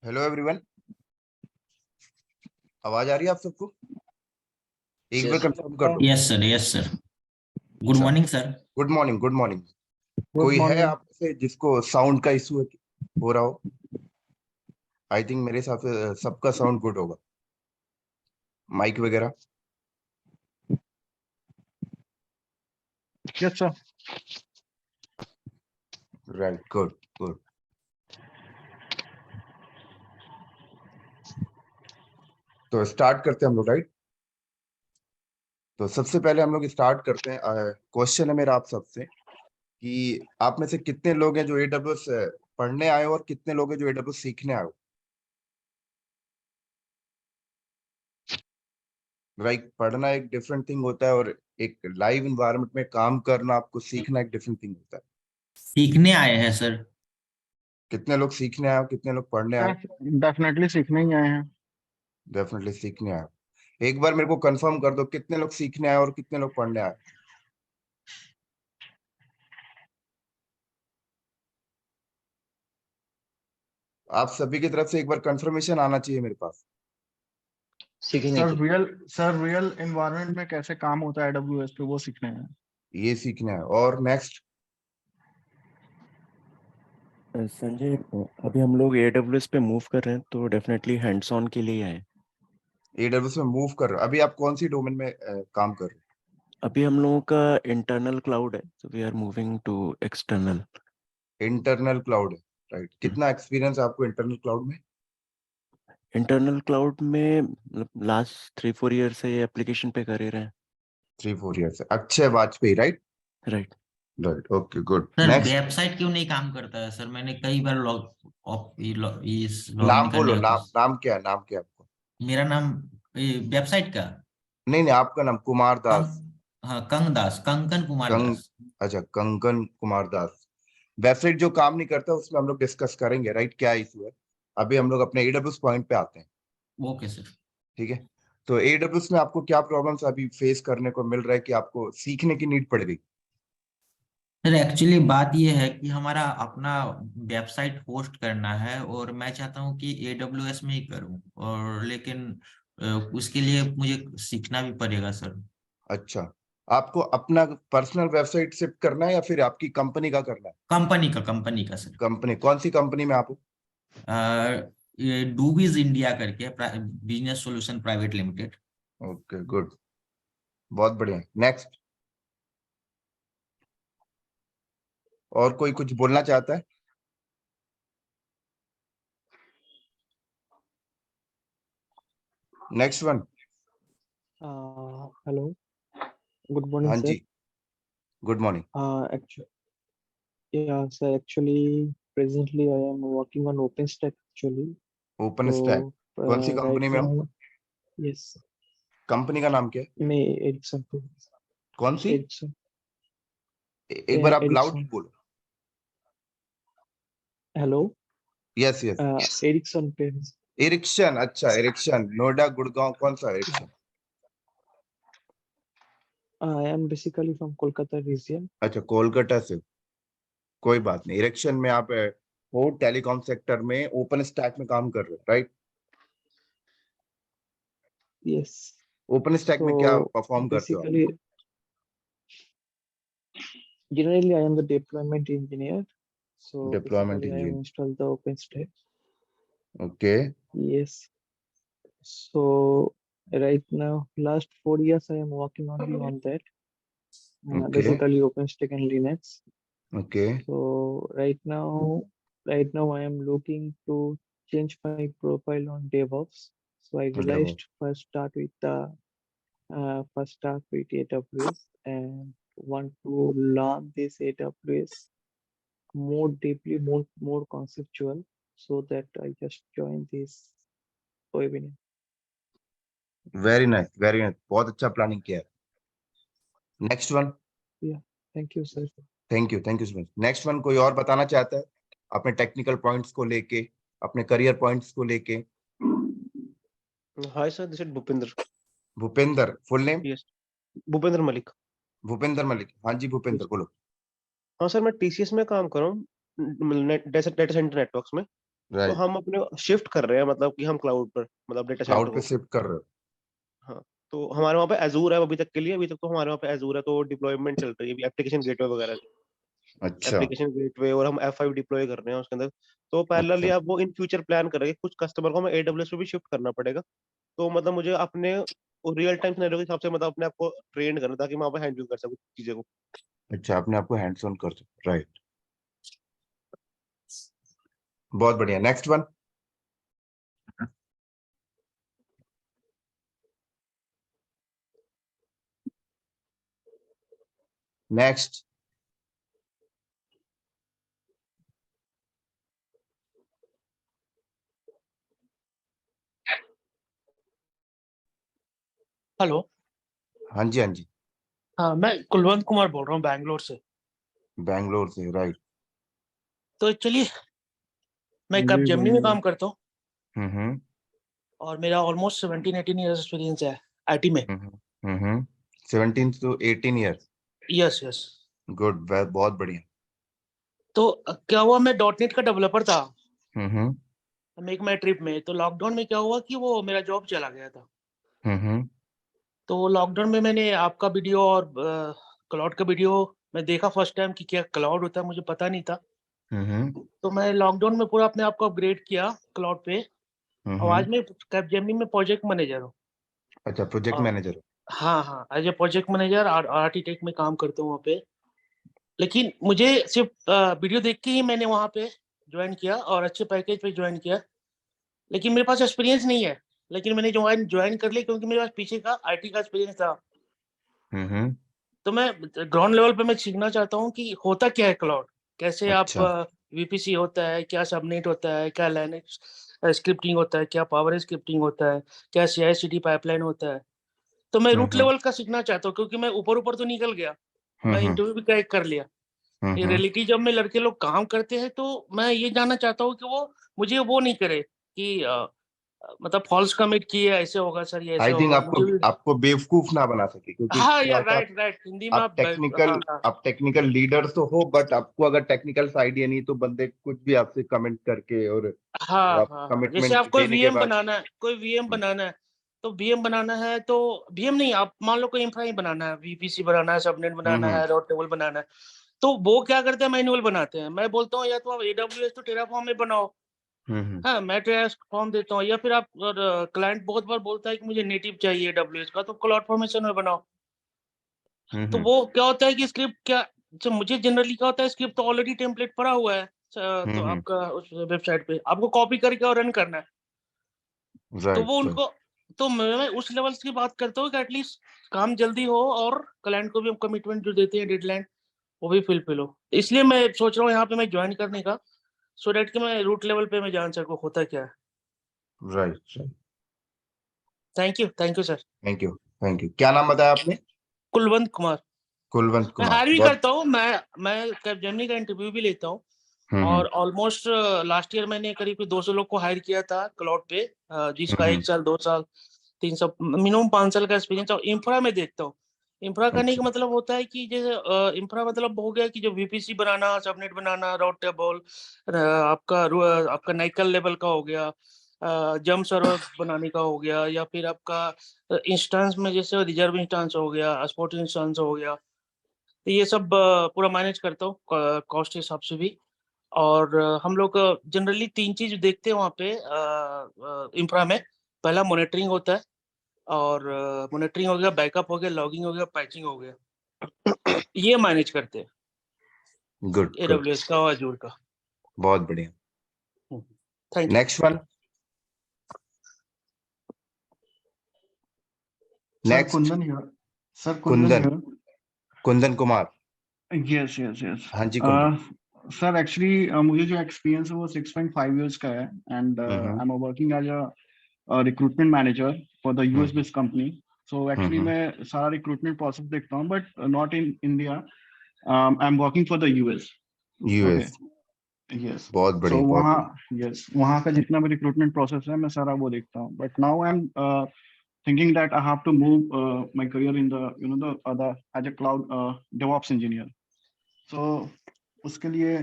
Hello everyone, आवाज आ रही है आप सबको? एक बार कंफर्म कर दो। Yes sir, yes sir. Good अच्छा, morning sir. Good morning, good morning. Good कोई है मॉर्निंग। आप से जिसको साउंड का इशू हो रहा हो? आई थिंक मेरे हिसाब से सबका साउंड गुड होगा, माइक वगैरह। Yes sir. Right, good good. तो स्टार्ट करते हैं हम लोग, राइट? तो सबसे पहले हम लोग स्टार्ट करते हैं। क्वेश्चन है मेरा आप सबसे कि आप में से कितने लोग हैं जो एडब्ल्यूएस पढ़ने आए हो और कितने लोग हैं जो एडब्ल्यूएस सीखने आए हो? राइट, पढ़ना एक डिफरेंट थिंग होता है और एक लाइव इन्वायरमेंट में काम करना, आपको सीखना एक डिफरेंट थिंग होता है। सीखने आए हैं सर। कितने लोग सीखने आए हो, कितने लोग पढ़ने आए हो? डेफिनेटली सीखने ही आए हैं। डेफिनेटली सीखने आए हो। एक बार मेरे को कंफर्म कर दो, कितने लोग सीखने आए और कितने लोग पढ़ने आए? आप सभी की तरफ से एक बार कंफर्मेशन आना चाहिए मेरे पास। सीखने सर की। रियल एनवायरनमेंट में कैसे काम होता है AWS पे, वो सीखने हैं। ये सीखने आए। और नेक्स्ट? संजय, अभी हम लोग AWS पे मूव कर रहे हैं तो डेफिनेटली हैंड्स ऑन के लिए आए। एडब्ल्यूएस में मूव कर रहे हो? अभी आप कौन सी डोमेन में काम कर रहे अभी हम लोगों का इंटरनल क्लाउड है, तो we are moving to external. हो? इंटरनल क्लाउड है, राइट। कितना एक्सपीरियंस आपको इंटरनल क्लाउड में? इंटरनल क्लाउड में लास्ट 3-4 ईयर से एप्लीकेशन पे कर ही रहे हैं। 3-4 ईयर से। Akshay Vajpayee, right? Right. Right, okay, good. Sir next. Website क्यों नहीं काम करता है सर? मैंने कई बार इस नाम लॉगिन करने बोलो, का नाम नाम क्या है, नाम क्या है आपको? मेरा नाम वेबसाइट का नहीं नहीं, आपका नाम कुमार दास। हाँ, कंग दास, कंकन कुमार कंग, दास। अच्छा, कंगन कुमार दास। वेबसाइट जो काम नहीं करता उसमें हम लोग डिस्कस करेंगे, राइट, क्या इशू है। अभी हम लोग अपने एडब्ल्यूएस पॉइंट पे आते हैं, ओके सर। ठीक है? तो एडब्ल्यूएस में आपको क्या प्रॉब्लम्स अभी फेस करने को मिल रहा है कि आपको सीखने की नीड पड़ गई? सर एक्चुअली बात यह है कि हमारा अपना वेबसाइट होस्ट करना है और मैं चाहता हूँ कि AWS में ही करूँ, और लेकिन उसके लिए मुझे सीखना भी पड़ेगा सर। अच्छा, आपको अपना पर्सनल वेबसाइट शिफ्ट करना है या फिर आपकी कंपनी का करना है? कंपनी का सर। कंपनी, कौन सी कंपनी में आप हो? ये डूबीज इंडिया करके business solution private limited. Okay, good, बहुत बढ़िया। नेक्स्ट। और कोई कुछ बोलना चाहता है? Next one. Hello. Good morning, हाँ sir. जी, good morning. Actually, yeah, sir. Actually, presently I am working on OpenStack actually. Open stack? So कौन सी right कंपनी में हो? now, yes, कंपनी का नाम क्या है? मैं Ericsson पे। कौन सी? Ericsson, एक बार आप लाउड Ericsson. बोलो। Hello. Yes yes. Ericsson पे। एरिक्शन, अच्छा, एरिक्शन नोएडा गुड़गांव, कौन सा Erikson? I am basically from Kolkata region. अच्छा, कोलकाता से। कोई बात नहीं। इरेक्शन में आप हो, टेलीकॉम सेक्टर में ओपन स्टैक में काम कर रहे हो, राइट? Yes. ओपन स्टैक में क्या So परफॉर्म करते हो आप? basically, generally I am the deployment engineer. So deployment basically I am engineer, installed the OpenStack. Okay. Yes. So right now, last 4 years, I am working only on that. Okay Basically, OpenStack and Linux. Okay So right now I am looking to change my profile on DevOps. So I realized first start with AWS and want to learn this AWS more deeply, more conceptual. So that I just joined this webinar. Very nice, very nice, बहुत अच्छा planning किया है। Next one. Yeah, thank you, sir. Thank you, thank you so much. Next one, कोई और बताना चाहता है अपने टेक्निकल पॉइंट्स को लेके, अपने करियर पॉइंट्स को लेके? Hi sir, this is Bhupinder. Bhupendra, full name? Yes, Bhupendra Malik. Bhupendra Malik, हाँ जी भूपेंद्र, Yes. बोलो। हाँ सर, मैं TCS में काम कर रहा हूँ, डेटा सेंटर नेटवर्क्स में। तो राइट, हम अपने शिफ्ट कर रहे हैं, मतलब कि हम क्लाउड पर, मतलब डेटा सेंटर क्लाउड पे को। शिफ्ट कर रहे हो। हाँ, तो हमारे वहाँ पे एजूर है अभी तक के लिए, अभी तक तो हमारे वहाँ पे एजूर है, तो डिप्लॉयमेंट चल रही है एप्लीकेशन गेटवे वगैरह की। अच्छा एप्लीकेशन गेटवे और हम F5 डिप्लॉय कर रहे हैं उसके अंदर। तो पैरेलली अच्छा अब वो इन फ्यूचर प्लान करेंगे, कुछ कस्टमर को हमें AWS पे भी शिफ्ट करना पड़ेगा। तो मतलब मुझे अपने रियल टाइम सिनेरियो के हिसाब से मतलब अपने आप को ट्रेन करना, ताकि मैं वहाँ पे हैंडल कर सकूँ चीजें को। अच्छा, अपने आप को हैंड्स ऑन कर दो। राइट, बहुत बढ़िया। Next one. नेक्स्ट। हेलो। हाँ जी, हाँ जी। हाँ, मैं कुलवंत कुमार बोल रहा हूँ बैंगलोर से। बैंगलोर से, राइट। तो एक्चुअली मैं जी कैपजेमिनी में बोलिए। काम करता हूँ हम्म और मेरा ऑलमोस्ट 17-18 ईयर्स एक्सपीरियंस है आईटी में। हम्म 17 to 18 years. Yes yes. Good, बहुत बढ़िया। तो क्या हुआ, मैं डॉटनेट का डेवलपर था हम्म मेक माई ट्रिप में। तो लॉकडाउन में क्या हुआ कि वो मेरा जॉब चला गया था। हम्म तो लॉकडाउन में मैंने आपका वीडियो और क्लाउड का वीडियो मैं देखा फर्स्ट टाइम कि क्या क्लाउड होता है, मुझे पता नहीं था। तो मैं लॉकडाउन में पूरा अपने आप को अपग्रेड किया क्लाउड पे। और आज मैं कैपजेमिनी में प्रोजेक्ट मैनेजर हूँ। अच्छा, प्रोजेक्ट और मैनेजर। हाँ हाँ, एज ए प्रोजेक्ट मैनेजर और आर्किटेक्ट में काम करता हूँ वहाँ पे। लेकिन मुझे सिर्फ वीडियो देख के ही मैंने वहाँ पे ज्वाइन किया और अच्छे पैकेज पे ज्वाइन किया। लेकिन मेरे पास एक्सपीरियंस नहीं है। लेकिन मैंने ज्वाइन कर लिया क्योंकि मेरे पास पीछे का आईटी का एक्सपीरियंस था। हम्म तो मैं ग्राउंड लेवल पे मैं सीखना चाहता हूँ कि होता क्या है क्लाउड, कैसे आप अच्छा। वीपीसी होता है, क्या सबनेट होता है, क्या लाइनक्स स्क्रिप्टिंग होता है, क्या पावर स्क्रिप्टिंग होता है, क्या CI/CD पाइपलाइन होता है। तो मैं रूट हम्म लेवल का सीखना चाहता हूँ क्योंकि मैं ऊपर ऊपर तो निकल गया, मैं हम्म इंटरव्यू भी क्रैक कर लिया। ये हम्म रियलिटी जब में लड़के लोग काम करते हैं तो मैं ये जानना चाहता हूँ कि वो मुझे वो नहीं करे कि मतलब फॉल्स कमिट किए ऐसे होगा सर, ये ऐसे आई थिंक होगा आपको मुझे भी। आपको बेवकूफ ना बना सके, क्योंकि हाँ क्या यार, होता है, राइट राइट, हिंदी में आप हाँ हाँ आप टेक्निकल लीडर तो हो, बट आपको अगर टेक्निकल आइडिया नहीं तो बंदे कुछ भी आपसे कमेंट करके और हाँ आप हाँ हाँ। जैसे कमिटमेंट आप कोई देने के वीएम बाद। बनाना है, कोई वीएम बनाना है, तो वीएम बनाना है तो वीएम नहीं, आप मान लो कोई इंफ्रा ही बनाना है, वीपीसी बनाना है, सबनेट बनाना हम्म है, राउट टेबल बनाना है। तो वो क्या करते हैं, मैनुअल बनाते हैं। मैं बोलता हूँ या तो आप AWS तो टेराफॉर्म में बनाओ। हम्म हाँ, मैं टेराफॉर्म देता हूँ, या फिर आप क्लाइंट बहुत बार बोलता है कि मुझे नेटिव चाहिए AWS का, तो क्लाउड फॉर्मेशन में बनाओ। तो हम्म वो क्या होता है कि स्क्रिप्ट क्या, जो मुझे जनरली क्या होता है, स्क्रिप्ट तो ऑलरेडी टेम्पलेट पड़ा हुआ है तो हम्म आपका उस वेबसाइट पे आपको कॉपी करके और रन करना है। तो वो राइट राइट। उनको, तो मैं उस लेवल की बात करता हूँ कि एटलीस्ट काम जल्दी हो और क्लाइंट को भी हम कमिटमेंट जो देते हैं डेडलाइन वो भी फुलफिल हो। इसलिए मैं सोच रहा हूँ यहाँ पे मैं ज्वाइन करने का, सो दैट कि मैं रूट लेवल पे मैं जान सकूँ होता क्या है। Right right. Thank you sir. Thank you, thank you. क्या नाम बताया आपने? कुलवंत कुमार। कुलवंत मैं कुमार, हायर भी बहुत। करता हूँ, मैं कैपजेमिनी का इंटरव्यू भी लेता हूँ। हम्म और ऑलमोस्ट लास्ट ईयर मैंने करीब 200 लोग को हायर किया था क्लाउड पे, जिसका हम्म 1 साल 2 साल 3 साल मिनिमम 5 साल का एक्सपीरियंस। और इंफ्रा में देखता हूँ। इंफ्रा करने का अच्छा। मतलब होता है कि जैसे इंफ्रा मतलब हो गया कि जो वीपीसी बनाना, सबनेट बनाना, राउट टेबल, आपका नाइकल लेवल का हो गया, जम सर्वर बनाने का हो गया, या फिर आपका इंस्टेंस में जैसे रिजर्व इंस्टेंस हो गया, स्पॉट इंस्टेंस हो गया। तो ये सब पूरा मैनेज करता हूँ कॉस्ट के हिसाब से भी। और हम लोग जनरली 3 चीज देखते हैं वहाँ पे इंफ्रा में। पहला मॉनिटरिंग होता है, और मॉनिटरिंग हो गया, बैकअप हो गया, लॉगिंग हो गया, पैचिंग हो गया। ये मैनेज करते हैं गुड गुड, AWS का और Azure का। बहुत बढ़िया। Thank you. Next one. Sir next. Kundan here. Sir Kundan Kundan, here. Kundan Kumar. Yes yes yes. हाँ जी कुंदन। सर एक्चुअली मुझे जो एक्सपीरियंस है वो 6.5 इयर्स का है, and hmm I am working as a recruitment manager for the US hmm based company. So actually hmm मैं सारा recruitment process देखता हूँ, but not in India. I am working for the US. Okay. US, yes. बहुत so बढ़िया, बहुत वहाँ, बढ़िया। Yes, वहाँ का जितना भी रिक्रूटमेंट प्रोसेस है मैं सारा वो देखता हूँ, but now I M thinking that I have to move my career in the the as a cloud DevOps engineer. So उसके लिए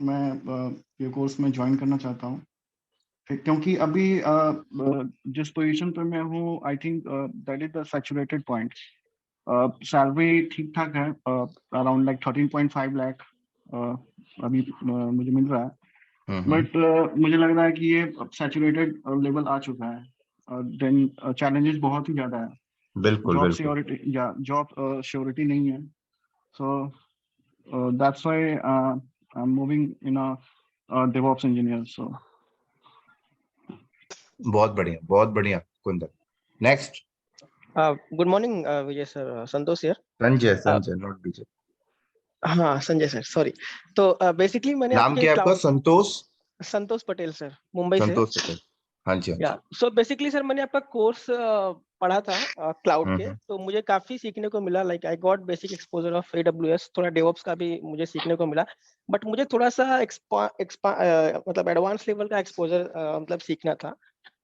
मैं ये कोर्स में ज्वाइन करना चाहता हूँ। क्योंकि अभी जिस पोजीशन पे मैं हूँ, I think that is the saturated point. Salary ठीक ठाक है, अराउंड लाइक 13.5 लाख अभी मुझे मिल रहा है, बट मुझे लग रहा है कि ये सैचुरेटेड लेवल आ चुका है। देन चैलेंजेस बहुत ही ज्यादा है, बिल्कुल जॉब बिल्कुल सिक्योरिटी या जॉब श्योरिटी नहीं है, so that's why I am moving in a DevOps engineer. So बहुत बढ़िया Kundan. Next good morning Vijay sir, Santosh here. Sanjay, Sanjay not Vijay. हाँ संजय सर, सॉरी। तो बेसिकली मैंने नाम आपके क्या है आपका? क्लाउड, संतोष? संतोष पटेल सर, मुंबई से। संतोष पटेल, हाँ जी हाँ या जी। सो बेसिकली सर मैंने आपका कोर्स पढ़ा था क्लाउड के, हम्म, तो मुझे काफी सीखने को मिला। Like I got basic exposure of AWS, थोड़ा डेवऑप्स का भी मुझे सीखने को मिला, बट मुझे थोड़ा सा मतलब एडवांस लेवल का एक्सपोजर मतलब सीखना था।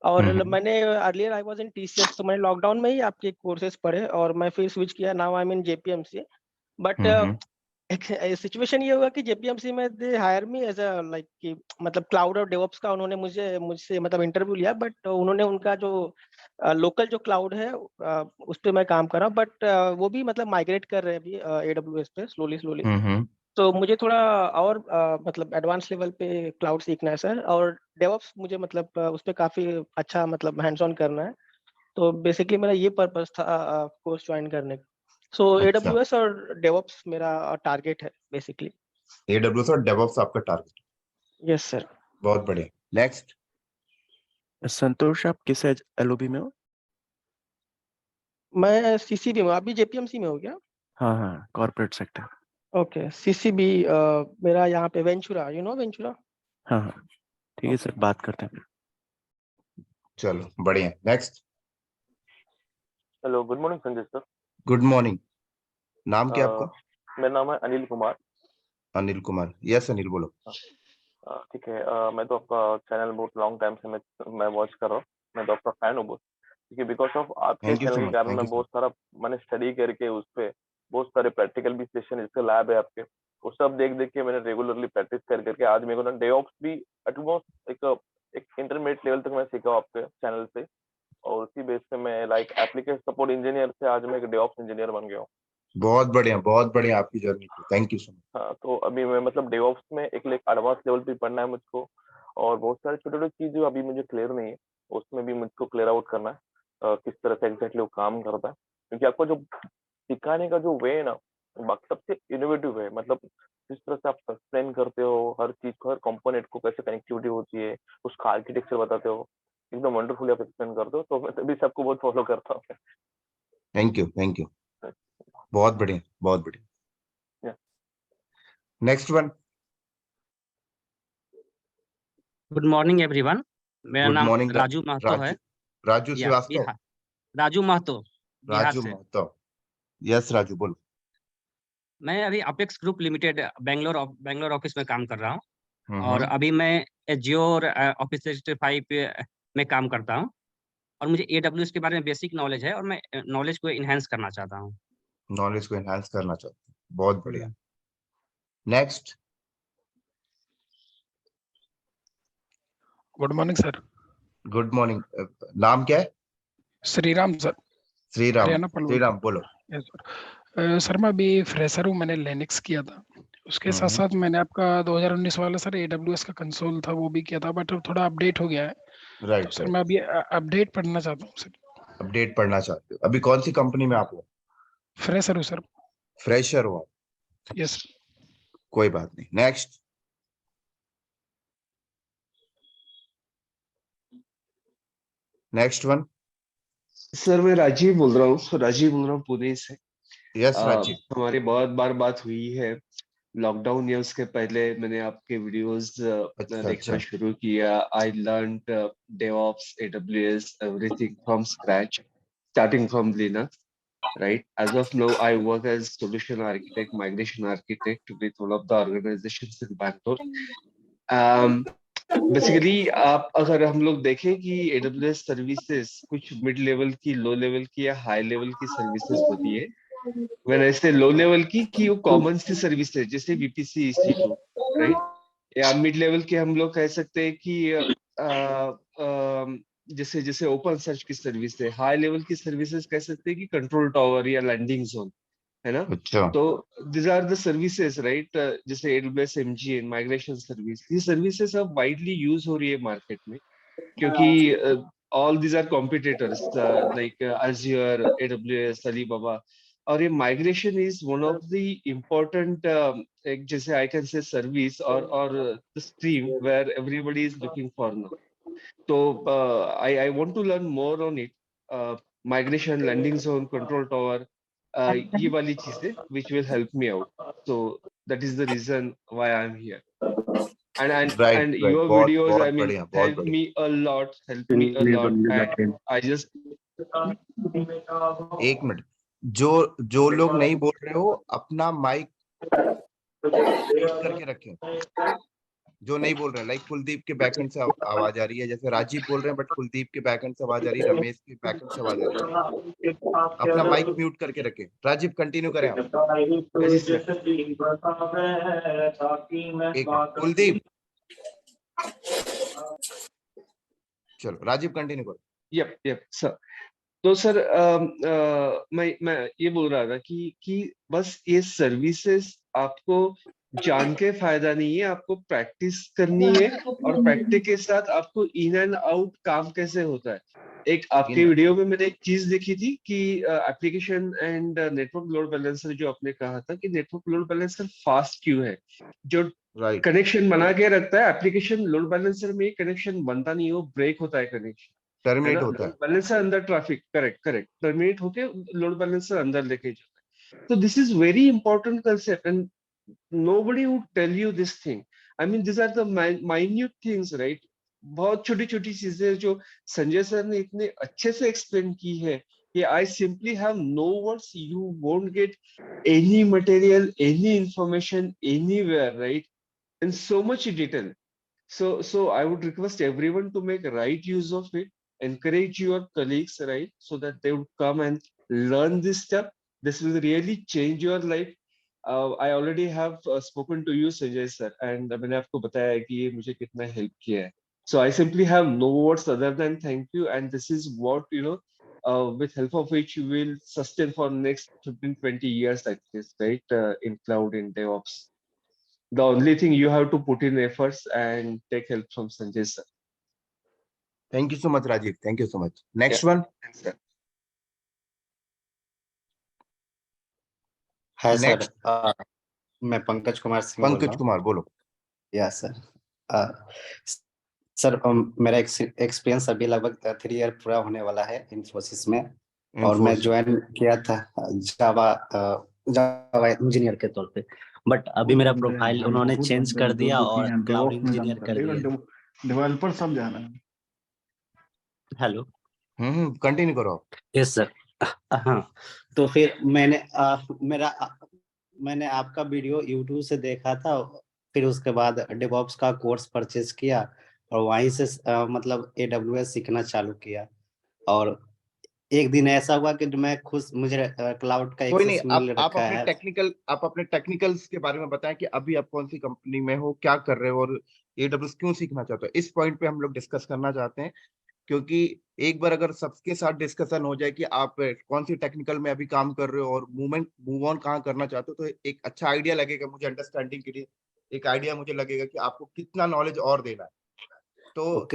और मैंने earlier I was in TCS, तो मैंने लॉकडाउन में ही आपके कोर्सेज पढ़े और मैं फिर स्विच किया। Now I am in JPMC, but एक सिचुएशन ये हुआ कि JPMC में they hire me as a like कि मतलब क्लाउड और डेवऑप्स का उन्होंने मुझसे मतलब इंटरव्यू लिया, बट उन्होंने उनका जो लोकल जो क्लाउड है उस पे मैं काम कर रहा हूँ, बट वो भी मतलब माइग्रेट कर रहे हैं अभी AWS पे स्लोली स्लोली। तो मुझे थोड़ा और मतलब एडवांस लेवल पे क्लाउड सीखना है सर, और डेवऑप्स मुझे मतलब उस पे काफी अच्छा मतलब हैंड्स ऑन करना है। तो बेसिकली मेरा ये पर्पस था कोर्स ज्वाइन करने का। सो अच्छा, AWS और डेवऑप्स मेरा टारगेट है बेसिकली। AWS और डेवऑप्स आपका टारगेट। Yes sir. बहुत बढ़िया। नेक्स्ट संतोष, आप किस LOB में हो? मैं CCB में, अभी JPMC में हो गया। हाँ हाँ, कॉर्पोरेट सेक्टर। ओके, CCB मेरा यहाँ पे वेंचुरा, यू नो वेंचुरा। हाँ हाँ, ठीक है सर, बात करते हैं। चलो बढ़िया। Next. Hello, good morning Sanjay sir. Good morning. नाम क्या आपका? मेरा नाम है अनिल कुमार। अनिल कुमार। यस अनिल बोलो। ठीक है, मैं तो आपका चैनल बहुत लॉन्ग टाइम से मैं वॉच कर रहा हूँ। मैं तो आपका फैन हूँ बहुत, क्योंकि बिकॉज ऑफ आपके थैंक यू सो चैनल के मच, कारण थैंक मैं यू सो बहुत सारा मैंने स्टडी करके उस पे बहुत सारे प्रैक्टिकल भी सेशन, इसके लैब है आपके, वो सब देख देख के मैंने रेगुलरली प्रैक्टिस कर करके आज मेरे को ना डेवऑप्स भी एटमोस्ट एक इंटरमीडिएट लेवल तक मैं सीखा आपके चैनल से, और उसी बेस पे मैं लाइक एप्लीकेशन सपोर्ट इंजीनियर से आज मैं एक डेवऑप्स इंजीनियर बन गया हूँ। बहुत बढ़िया आपकी जर्नी थी। Thank you so much. हाँ, तो अभी मैं मतलब डेवऑप्स में एक एडवांस लेवल पे पढ़ना है मुझको, और बहुत सारे छोटे छोटे चीज जो अभी मुझे क्लियर नहीं है, उसमें भी मुझको क्लियर आउट करना है, किस तरह से एग्जैक्टली वो काम करता है, क्योंकि आपको जो सिखाने का जो वे है ना, वो बाकी सबसे इनोवेटिव है। मतलब जिस तरह से आप एक्सप्लेन करते हो हर चीज को, हर कंपोनेंट को कैसे कनेक्टिविटी होती है, उसका आर्किटेक्चर बताते हो, एकदम वंडरफुली आप एक्सप्लेन करते हो, तो मैं तभी सबको बहुत फॉलो करता हूँ। Thank you, thank you. बहुत बढ़िया, बहुत बढ़िया। Yeah. Next one. Good morning everyone. मेरा गुड नाम मॉर्निंग राजू महतो है। राजू या श्रीवास्तव। बिहार, राजू महतो, बिहार राजू से। महतो। यस राजू बोलो। मैं अभी apex group limited Bangalore office में काम कर रहा हूँ, और हम्म, अभी मैं एज्योर ऑफिस 365 में काम करता हूँ, और मुझे AWS के बारे में बेसिक नॉलेज है, और मैं नॉलेज को इनहेंस करना चाहता हूँ। नॉलेज को एनहांस करना चाहते हैं। बहुत बढ़िया। Next. Good morning sir. Good morning. नाम क्या है? श्रीराम सर, श्रीराम। हरियाणा पलवल। श्रीराम बोलो। Yes sir. सर मैं अभी फ्रेशर हूँ, मैंने लिनक्स किया था, उसके साथ हम्म, साथ मैंने आपका 2019 वाला सर AWS का कंसोल था वो भी किया था, बट अब थोड़ा अपडेट हो गया है, तो राइट सर राइट। मैं अभी अपडेट पढ़ना चाहता हूँ सर। अपडेट पढ़ना चाहते हो? अभी कौन सी कंपनी में आप हो? फ्रेशर हूँ सर। फ्रेशर हो आप? यस। कोई बात नहीं। नेक्स्ट। Next one. सर मैं राजीव बोल रहा हूँ, राजीव बोल रहा हूँ पुणे से। यस राजीव। हमारी बहुत बार बात हुई है, लॉकडाउन या उसके पहले मैंने आपके वीडियोस अच्छा देखना अच्छा। शुरू किया। I learned DevOps, AWS, everything from scratch, starting from Linux, right? As of now, I work as solution architect, migration architect with one of the organizations in Bangalore. Basically आप अगर हम लोग देखें कि AWS सर्विसेज कुछ mid level की, low level की या हाई लेवल की सर्विसेज होती है। मैंने ऐसे लो लेवल की वो कॉमन सी सर्विस है, जैसे VPC EC2, राइट? या मिड लेवल के हम लोग कह सकते हैं कि जैसे जैसे ओपन सर्च की सर्विस है, हाई लेवल की सर्विसेज कह सकते हैं कि कंट्रोल टावर या लैंडिंग जोन, है ना। अच्छा तो these are the services, right? जैसे AWS MGN माइग्रेशन सर्विस, ये सर्विसेज अब वाइडली यूज हो रही है मार्केट में, क्योंकि all these are competitors like Azure, AWS, Alibaba, और ये migration is one of the important एक जैसे आई कैन से सर्विस और the stream where everybody is looking for now. तो I want to learn more on it, migration, landing zone, control tower, ये वाली चीजें which will help me out. So that is the reason why I'm here. And right your बहुत videos, I बहुत mean, बढ़िया बहुत help बढ़िया। me a lot, and I just एक minute, जो लोग नहीं बोल रहे हो अपना माइक म्यूट करके रखें। जो नहीं बोल रहे, लाइक कुलदीप के बैकएंड से आवाज आ रही है, जैसे राजीव बोल रहे हैं बट कुलदीप के बैकएंड से आवाज आ रही है, रमेश के बैकएंड से आवाज आ रही है, अपना माइक म्यूट करके रखें। राजीव कंटिन्यू करें आप। एक मिनट कुलदीप, चलो राजीव कंटिन्यू करो। yep sir. तो सर मैं ये बोल रहा था कि बस ये सर्विसेज आपको जान के फायदा नहीं है, आपको प्रैक्टिस करनी है, और प्रैक्टिस के साथ आपको इन एंड आउट काम कैसे होता है। एक आपके वीडियो में मैंने एक चीज देखी थी कि application and network load balancer, जो आपने कहा था कि नेटवर्क लोड बैलेंसर फास्ट क्यों है, जो कनेक्शन बना के रखता है एप्लीकेशन लोड बैलेंसर में, कनेक्शन बनता नहीं है, वो ब्रेक होता है कनेक्शन, टर्मिनेट होता है, लोड बैलेंसर अंदर ट्रैफिक, करेक्ट टर्मिनेट होके लोड बैलेंसर अंदर लेके जाता है। तो this is very important concept and nobody would tell you this thing. I mean, these are the minute things, right? बहुत छोटी छोटी चीजें जो संजय सर ने इतने अच्छे से एक्सप्लेन की है कि I simply have no words. You won't get any material, any information anywhere, right? In so much detail. So I would request everyone to make right use of it. Encourage your colleagues, right, so that they would come and learn this stuff. This will really change your life. I already have spoken to you, Sanjay sir, and मैंने आपको बताया कि ये मुझे कितना help किया है. So I simply have no words other than thank you, and this is what, with help of which you will sustain for next 15-20 years like this, right, in cloud, in DevOps. The only thing you have to put in efforts and take help from Sanjay sir. Thank you so much, Rajiv. Thank you so much. Next one. Thanks, sir. है Next. Sir, मैं पंकज कुमार सिंह बोल रहा पंकज हूँ। कुमार बोलो। Yes sir. Sir मेरा experience अभी लगभग 3 year पूरा होने वाला है इन्फोसिस में, और मैं ज्वाइन किया था जावा इंजीनियर के तौर पे, बट अभी मेरा प्रोफाइल उन्होंने चेंज कर दिया और क्लाउड इंजीनियर कर दिया। डेवलपर सब जाना है। हेलो, कंटिन्यू करो। Yes sir. हाँ, तो फिर मैंने आपका वीडियो यूट्यूब से देखा था, फिर उसके बाद डेवऑप्स का कोर्स परचेज किया और वहीं से मतलब AWS सीखना चालू किया, और एक दिन ऐसा हुआ कि मैं मुझे क्लाउड का कोई नहीं, एक्सेस मिल आप रखा है। अपने टेक्निकल्स के बारे में बताएं कि अभी आप कौन सी कंपनी में हो, क्या कर रहे हो और AWS क्यों सीखना चाहते हो। इस पॉइंट पे हम लोग डिस्कस करना चाहते हैं, क्योंकि एक बार अगर सबके साथ डिस्कशन हो जाए कि आप कौन सी टेक्निकल में अभी काम कर रहे हो और मूव ऑन कहाँ करना चाहते हो, तो एक अच्छा आइडिया लगेगा मुझे, अंडरस्टैंडिंग के लिए एक आइडिया मुझे लगेगा कि आपको कितना नॉलेज और देना है। तो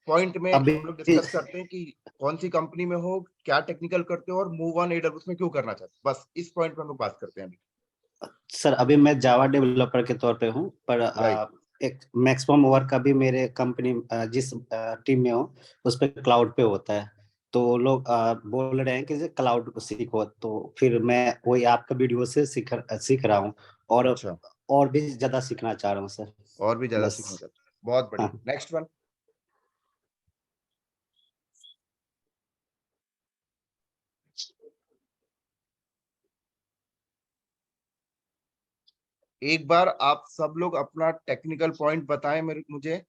पॉइंट में हम लोग डिस्कस करते हैं कि कौन सी कंपनी में हो, क्या टेक्निकल करते हो और मूव ऑन AWS में क्यों करना चाहते हो। बस इस पॉइंट पे हम लोग बात करते हैं अभी। सर अभी मैं जावा डेवलपर के तौर पे हूँ, पर एक मैक्सिमम वर्क अभी मेरे कंपनी जिस टीम में हो उस पे क्लाउड पे होता है, तो लोग बोल रहे हैं कि क्लाउड को सीखो, तो फिर मैं वही आपका वीडियो से सीख रहा हूँ, और भी ज्यादा सीखना चाह रहा हूँ सर। और भी ज्यादा सीखना चाहते हैं, बहुत बढ़िया। Next one. एक बार आप सब लोग अपना टेक्निकल पॉइंट बताएं मुझे,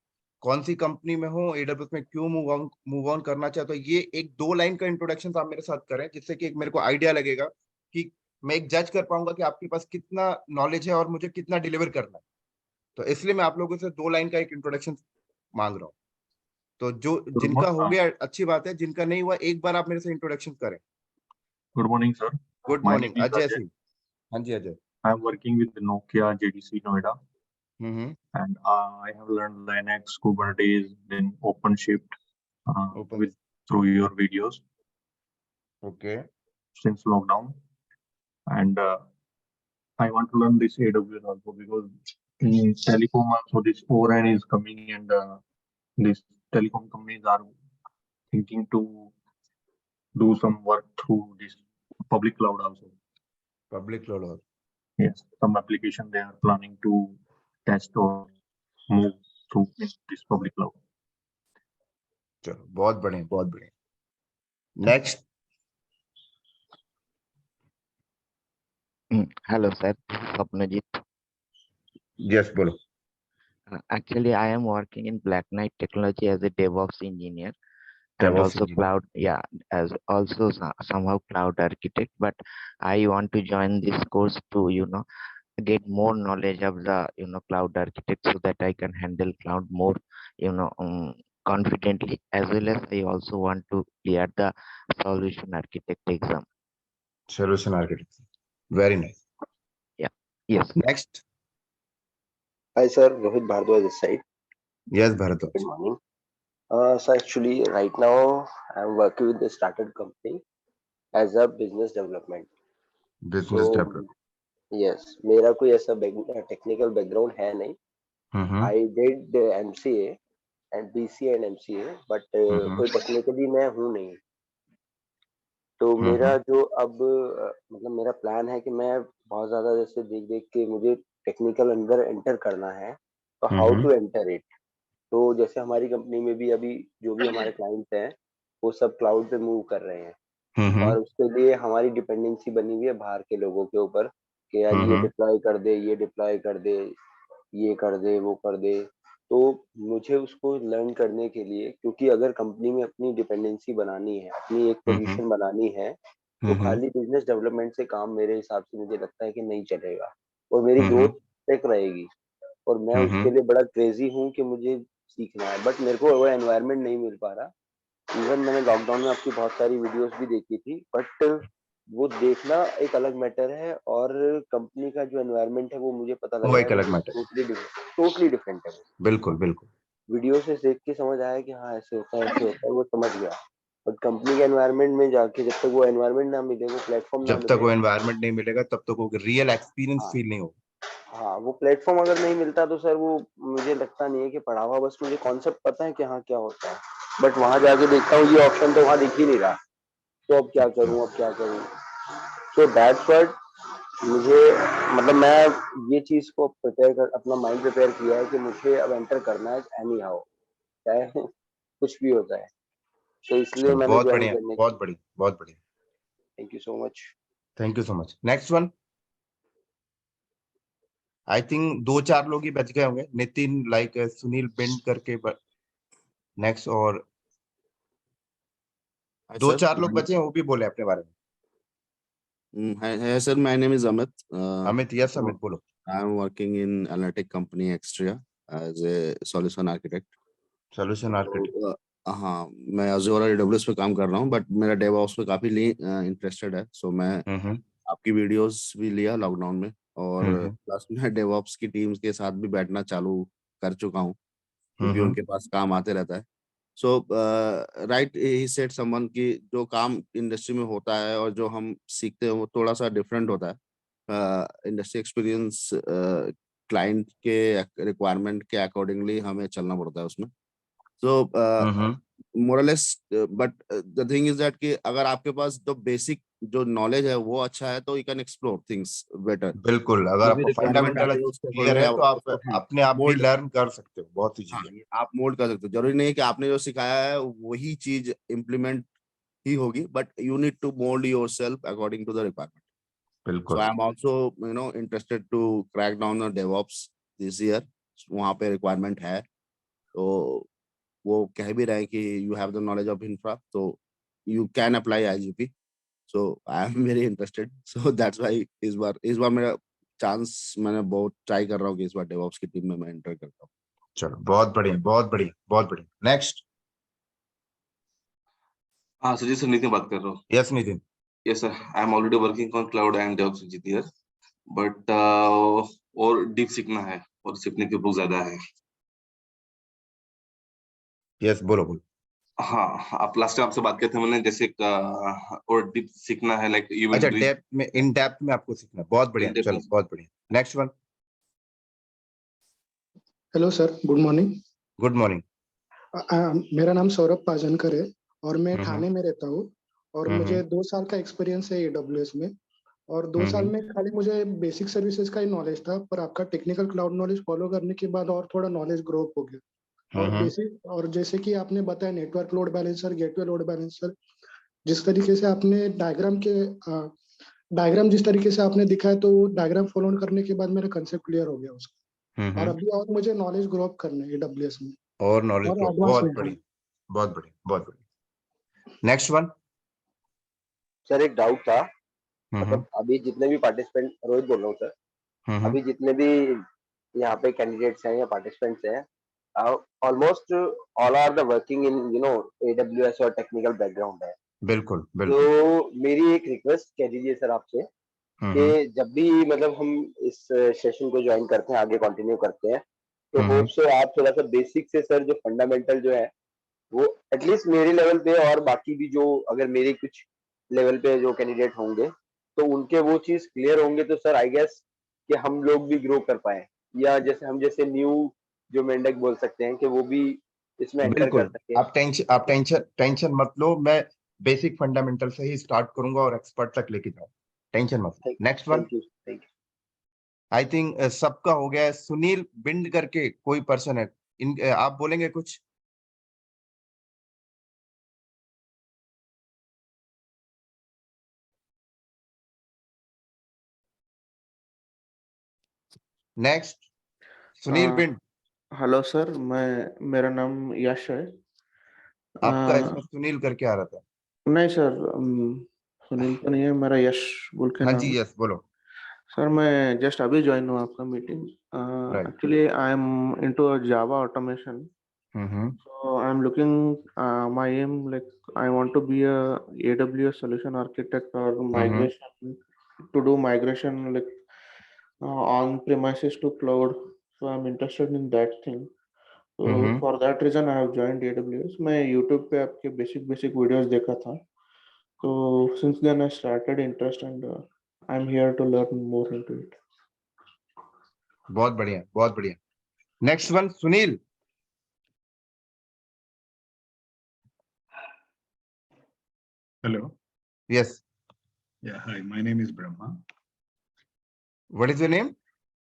कौन सी कंपनी में हो, AWS में क्यों मूव ऑन करना चाहते हो। ये एक 2 लाइन का इंट्रोडक्शन आप मेरे साथ करें, जिससे कि मेरे को आइडिया लगेगा कि मैं एक जज कर पाऊंगा कि आपके पास कितना नॉलेज है और मुझे कितना डिलीवर करना है। तो इसलिए मैं आप लोगों से 2 लाइन का एक इंट्रोडक्शन मांग रहा हूँ। तो जो जिनका हो गया अच्छी बात है, जिनका नहीं हुआ एक बार आप मेरे से इंट्रोडक्शन करें। Good morning, sir. Good My morning name is Ajay Ajay. Singh. हाँ जी Ajay. I am working with Nokia JDC Noida, hmm and I have learned Linux, Kubernetes, then OpenShift open with through your videos okay since lockdown, and I want to learn this AWS also because in telecom also this ORAN is coming, and these telecom companies are thinking to do some work through this public cloud also. Public cloud और Yes, some application they are planning to test or move through this public cloud. चलो बहुत बढ़िया बहुत बढ़िया। Next. Hello, sir. This is Swapnajit. Yes बोलो। Actually, I am working in Black Knight Technology as a DevOps engineer and DevOps also engineer. cloud, yeah, as also somehow cloud architect. But I want to join this course to, get more knowledge of the, cloud architect so that I can handle cloud more, confidently, as well as I also want to clear the solution architect exam. Solution architect. Very nice. Yeah. Yes. Next. Hi, sir. Rohit Bhardwaj this side. Yes, Bharatwaj. Good morning. So actually, right now I'm working with the startup company as a business development. Business So development. yes, मेरा कोई ऐसा technical background है नहीं. I did MCA and BCA and MCA, but कोई technically मैं हूँ नहीं. तो मेरा जो अब मतलब मेरा प्लान है कि मैं बहुत ज्यादा जैसे देख देख के मुझे टेक्निकल अंदर एंटर करना है, तो हाउ टू एंटर इट। तो जैसे हमारी कंपनी में भी अभी जो भी हमारे क्लाइंट्स हैं वो सब क्लाउड पे मूव कर रहे हैं और उसके लिए हमारी डिपेंडेंसी बनी हुई है बाहर के लोगों के ऊपर कि यार ये डिप्लॉय कर दे, ये डिप्लॉय कर दे, ये कर दे, वो कर दे। तो मुझे उसको लर्न करने के लिए, क्योंकि अगर कंपनी में अपनी डिपेंडेंसी बनानी है, अपनी एक पोजीशन बनानी है, तो खाली बिजनेस डेवलपमेंट से काम मेरे हिसाब से मुझे लगता है कि नहीं चलेगा और मेरी ग्रोथ टेक रहेगी। और मैं उसके लिए बड़ा क्रेजी हूँ कि मुझे सीखना है, बट मेरे को वो एनवायरनमेंट नहीं मिल पा रहा। इवन मैंने लॉकडाउन में आपकी बहुत सारी वीडियोस भी देखी थी, बट वो देखना एक अलग मैटर है और कंपनी का जो एनवायरनमेंट है वो मुझे पता लग वो रहा एक है अलग मैटर है। टोटली डिफरेंट है। बिल्कुल बिल्कुल। वीडियो से देख के समझ आया कि हाँ ऐसे होता है, ऐसे होता है, वो समझ गया। बट कंपनी के एनवायरनमेंट में जाके जब तक वो एनवायरनमेंट ना मिले, वो प्लेटफॉर्म ना जब तक वो मिले, एनवायरनमेंट नहीं मिलेगा तब तक वो रियल एक्सपीरियंस फील नहीं होगा। हाँ वो प्लेटफॉर्म अगर नहीं मिलता तो सर वो मुझे लगता नहीं है कि पढ़ा हुआ, बस मुझे कॉन्सेप्ट पता है कि हाँ क्या होता है, बट वहां जाके देखता हूँ ये ऑप्शन तो वहां दिख ही नहीं रहा, तो अब क्या करूँ, अब क्या करूँ। सो दैट्स व्हाट मुझे मतलब मैं ये चीज को प्रिपेयर कर अपना माइंड प्रिपेयर किया है कि मुझे अब एंटर करना है एनी हाउ, चाहे कुछ भी होता है। तो इसलिए मैंने बहुत ज्वाइन बढ़िया करने की। बहुत बढ़िया बहुत बढ़िया। Thank you so much. Thank you so much. Next one. I think 2-4 लोग ही बच गए होंगे। नितिन लाइक सुनील बिंड करके, नेक्स्ट और 2-4 लोग बचे हैं, वो भी बोले अपने बारे में। Hi, sir. My name is Amit. Amit, yes Amit बोलो। I am working in analytic company Extria as a solution architect. Solution architect. हाँ, मैं Azure और AWS पे काम कर रहा हूँ, बट मेरा DevOps पे काफी इंटरेस्टेड है। सो मैं आपकी वीडियोस भी लिया लॉकडाउन में और प्लस मैं DevOps की टीम्स के साथ भी बैठना चालू कर चुका हूँ, क्योंकि उनके पास काम आते रहता है। सो राइट ही सेड समवन कि जो काम इंडस्ट्री में होता है और जो हम सीखते हैं वो थोड़ा सा डिफरेंट होता है। इंडस्ट्री एक्सपीरियंस क्लाइंट के रिक्वायरमेंट के अकॉर्डिंगली हमें चलना पड़ता है उसमें। So more less, but the thing is that कि अगर आपके पास जो बेसिक जो नॉलेज है वो अच्छा है तो you can explore things better. बिल्कुल, अगर आपको फंडामेंटल क्लियर है तो आप अपने आप भी लर्न कर सकते हो बहुत सी चीजें। आप मोल्ड कर सकते हो, जरूरी नहीं है कि आपने जो सिखाया है वही चीज इम्प्लीमेंट ही होगी, but you need to mould yourself according to the requirement. बिल्कुल। So I am also interested to crack down the DevOps this year. वहां पे रिक्वायरमेंट है, तो वो कह भी रहे हैं कि you have the knowledge of infra, तो you can apply IGP। So I am very interested. So that's why इस बार मेरा चांस, मैंने बहुत ट्राई कर रहा हूँ कि इस बार डेवऑप्स की टीम में मैं एंटर करता हूँ। चलो बहुत बढ़िया बहुत बढ़िया बहुत बढ़िया। नेक्स्ट। हाँ सर जी, सर नितिन बात कर रहा हूँ। Yes Nitin. Yes sir, I am already working on cloud and DevOps engineer, but और डीप सीखना है और सीखने की बहुत ज्यादा है। यस बोलो बोलो। हाँ, आप लास्ट टाइम आपसे बात किए थे मैंने, जैसे और डीप सीखना है, लाइक यू विल अच्छा डू डेप्थ में, इन डेप्थ में आपको सीखना है। बहुत बढ़िया, In-depth चलो में। बहुत बढ़िया। Next one. Hello sir, good morning. Good morning. मेरा नाम सौरभ पाजनकर है और मैं ठाणे में रहता हूँ और हम्म, मुझे 2 साल का एक्सपीरियंस है AWS में और 2 साल में खाली मुझे बेसिक सर्विसेज का ही नॉलेज था, पर आपका टेक्निकल क्लाउड नॉलेज फॉलो करने के बाद और थोड़ा नॉलेज ग्रो अप हो गया। और बेसिक और जैसे कि आपने बताया network load balancer, gateway load balancer, जिस तरीके से आपने डायग्राम जिस तरीके से आपने दिखाया, तो डायग्राम फॉलो करने के बाद मेरा कंसेप्ट क्लियर हो गया उसका। और अभी और मुझे नॉलेज ग्रो अप करना है AWS में और नॉलेज और ग्रो, एडवांस बहुत में। बढ़िया बहुत बढ़िया बहुत बढ़िया। Next one. सर एक डाउट था, मतलब अभी जितने भी पार्टिसिपेंट, रोहित बोल रहा हूँ सर, अभी जितने भी यहाँ पे कैंडिडेट्स हैं या पार्टिसिपेंट्स हैं, almost all are the working in AWS और टेक्निकल बैकग्राउंड है। बिल्कुल बिल्कुल। तो मेरी एक रिक्वेस्ट कह दीजिए सर आपसे कि जब भी मतलब हम इस सेशन को ज्वाइन करते हैं, आगे कंटिन्यू करते हैं, तो होप सो आप थोड़ा सा बेसिक से सर जो फंडामेंटल जो है वो एटलीस्ट मेरे लेवल पे और बाकी भी जो अगर मेरे कुछ लेवल पे जो कैंडिडेट होंगे तो उनके वो चीज क्लियर होंगे, तो सर आई गेस कि हम लोग भी ग्रो कर पाए, या जैसे हम जैसे न्यू जो मेंढक बोल सकते हैं कि वो भी इसमें एंटर कर बिल्कुल। सके। आप टेंशन मत लो, मैं बेसिक फंडामेंटल से ही स्टार्ट करूंगा और एक्सपर्ट तक लेके जाऊंगा, टेंशन मत लो। Next one. Thank you thank you. I think सबका हो गया है। सुनील बिंड करके कोई पर्सन है, आप बोलेंगे कुछ? Next Sunil bind. Hello sir, मेरा नाम यश है। आपका इसमें सुनील करके आ रहा था। नहीं सर, सुनील तो नहीं है, मेरा यश बोल के हाँ नाम जी है। यस बोलो। सर मैं जस्ट अभी ज्वाइन हुआ आपका meeting. Actually I am into Java automation, so I'm looking my aim, like I want to be a AWS solution architect or migration, to do migration like on premises to cloud, so I'm interested in that thing. So for that reason I have joined AWS. मैं YouTube पे आपके basic videos देखा था, so since then I started interest and I'm here to learn more into it. बहुत बढ़िया बहुत बढ़िया। Next one Sunil. Hello. Yes. Yeah, hi. My name is Brahma. What is your name?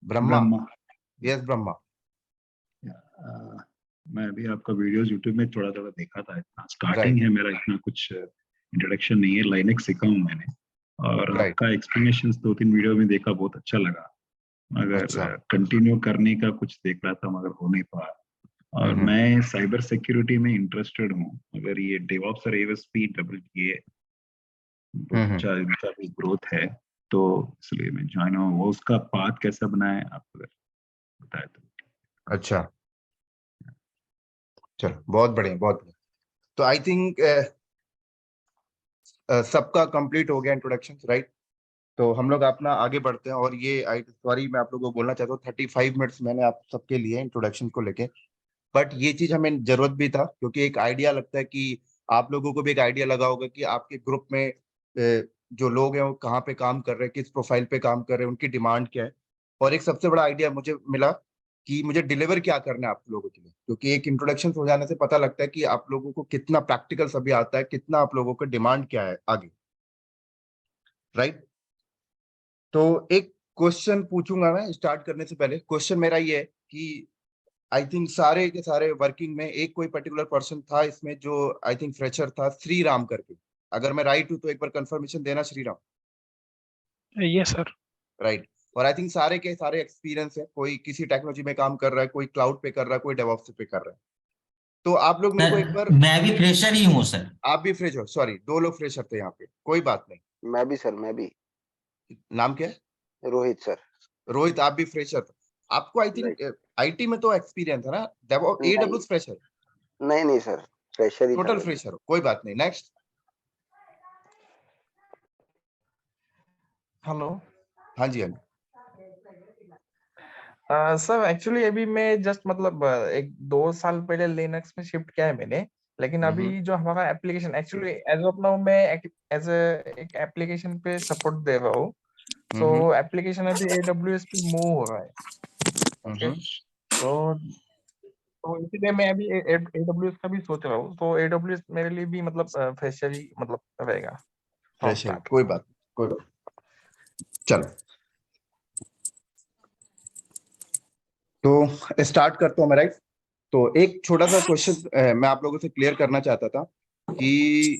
Brahma. Brahma. Yes, Brahma. Yeah. मैं अभी आपका videos YouTube में थोड़ा थोड़ा देखा था। इतना स्टार्टिंग है मेरा, इतना कुछ इंट्रोडक्शन नहीं है। लाइनेक्स सीखा हूँ मैंने, और आपका एक्सप्लेनेशंस 2-3 वीडियो में देखा, बहुत अच्छा लगा, मगर कंटिन्यू करने का कुछ देख रहा था मगर हो नहीं पाया। और मैं साइबर सिक्योरिटी में इंटरेस्टेड हूँ, अगर ये डेवऑप्स और AWS ये अच्छा इनका भी ग्रोथ है, तो इसलिए मैं ज्वाइन हुआ। वो उसका पाथ कैसा बना है आप अगर बताए तो। अच्छा चलो बहुत बढ़िया बहुत बढ़िया। तो आई थिंक सबका कंप्लीट हो गया इंट्रोडक्शन, राइट? तो हम लोग अपना आगे बढ़ते हैं। और ये सॉरी मैं आप लोगों को बोलना चाहता हूँ 35 मिनट्स मैंने आप सबके लिए इंट्रोडक्शन को लेके, बट ये चीज हमें जरूरत भी था, क्योंकि एक आइडिया लगता है कि आप लोगों को भी एक आइडिया लगा होगा कि आपके ग्रुप में जो लोग हैं वो कहाँ पे काम कर रहे हैं, किस प्रोफाइल पे काम कर रहे हैं, उनकी डिमांड क्या है। और एक सबसे बड़ा आइडिया मुझे मिला कि मुझे डिलीवर क्या करना है आप लोगों के लिए, क्योंकि एक इंट्रोडक्शन हो जाने से पता लगता है कि आप लोगों को कितना प्रैक्टिकल सभी आता है, कितना आप लोगों का डिमांड क्या है आगे, राइट? तो एक क्वेश्चन पूछूंगा मैं स्टार्ट करने से पहले। क्वेश्चन मेरा ये है कि आई थिंक सारे के सारे वर्किंग में एक कोई पर्टिकुलर पर्सन था इसमें जो आई थिंक फ्रेशर था, श्रीराम करके। अगर मैं राइट हूं तो एक बार कंफर्मेशन देना श्रीराम। Yes sir. राइट। और आई थिंक सारे के सारे एक्सपीरियंस है, कोई किसी टेक्नोलॉजी में काम कर रहा है, कोई क्लाउड पे कर रहा है, कोई डेवऑप्स पे कर रहा है। तो आप लोग मेरे को एक बार। मैं भी फ्रेशर ही हूँ सर। आप भी फ्रेशर? सॉरी 2 लोग फ्रेशर थे यहाँ पे, कोई बात नहीं। मैं भी सर, मैं भी। नाम क्या है? रोहित सर। रोहित आप भी फ्रेशर थे। आपको आई थिंक आईटी में तो एक्सपीरियंस है ना, AWS फ्रेशर? नहीं सर, फ्रेशर ही टोटल फ्रेशर हो, कोई बात नहीं। नेक्स्ट। हेलो हाँ जी, हाँ जी। सर एक्चुअली अभी मैं जस्ट मतलब 1-2 साल पहले लिनक्स में शिफ्ट किया है मैंने, लेकिन अभी जो हमारा application actually as of now मैं एज एक एप्लीकेशन पे सपोर्ट दे रहा हूँ। सो एप्लीकेशन अभी AWS पे मूव हो रहा है। ओके, तो इसीलिए मैं अभी AWS का भी सोच रहा हूँ। तो AWS मेरे लिए भी मतलब फ्रेशर ही मतलब रहेगा फ्रॉम फ्रेशर, स्टार्ट। कोई बात चलो तो स्टार्ट करता हूँ मैं, राइट। तो एक छोटा सा क्वेश्चन मैं आप लोगों से क्लियर करना चाहता था कि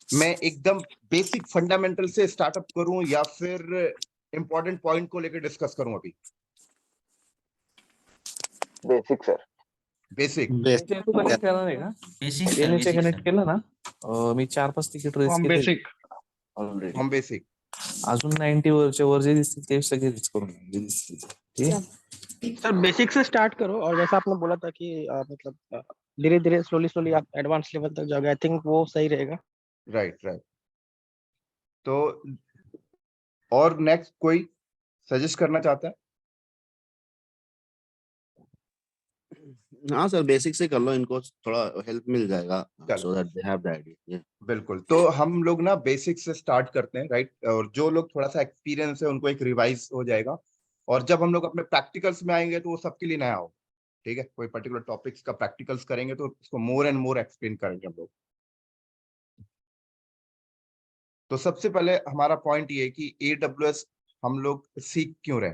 मैं एकदम बेसिक फंडामेंटल से स्टार्टअप करूं या फिर इंपॉर्टेंट पॉइंट को लेकर डिस्कस करूं अभी। बेसिक सर, बेसिक नीचे तू कनेक्ट करणार आहे का? बेसिक ते सर, नीचे बेसिक कनेक्ट सर. केलं ना, मी 4-5 तिकीट रेस केले बेसिक ऑलरेडी. फ्रॉम बेसिक अजून 90 वरच्या वर जे दिसतील ते सगळे रीच करून घे, जे दिसतील ते. ठीक आहे. सर बेसिक से स्टार्ट करो और जैसा आपने बोला था कि मतलब धीरे धीरे स्लोली आप एडवांस लेवल तक जाओगे, आई थिंक वो सही रहेगा। Right right. तो और नेक्स्ट कोई सजेस्ट करना चाहता है? हाँ सर, बेसिक से कर लो, इनको थोड़ा हेल्प मिल जाएगा, चलो। So that they have the idea. बिल्कुल, तो हम लोग ना बेसिक से स्टार्ट करते हैं, राइट। और जो लोग थोड़ा सा एक्सपीरियंस है उनको एक रिवाइज हो जाएगा, और जब हम लोग अपने प्रैक्टिकल्स में आएंगे तो वो सबके लिए नया होगा। ठीक है, कोई पर्टिकुलर टॉपिक्स का प्रैक्टिकल्स करेंगे तो उसको मोर एंड मोर एक्सप्लेन करेंगे हम लोग। तो सबसे पहले हमारा पॉइंट ये है कि AWS हम लोग सीख क्यों रहे,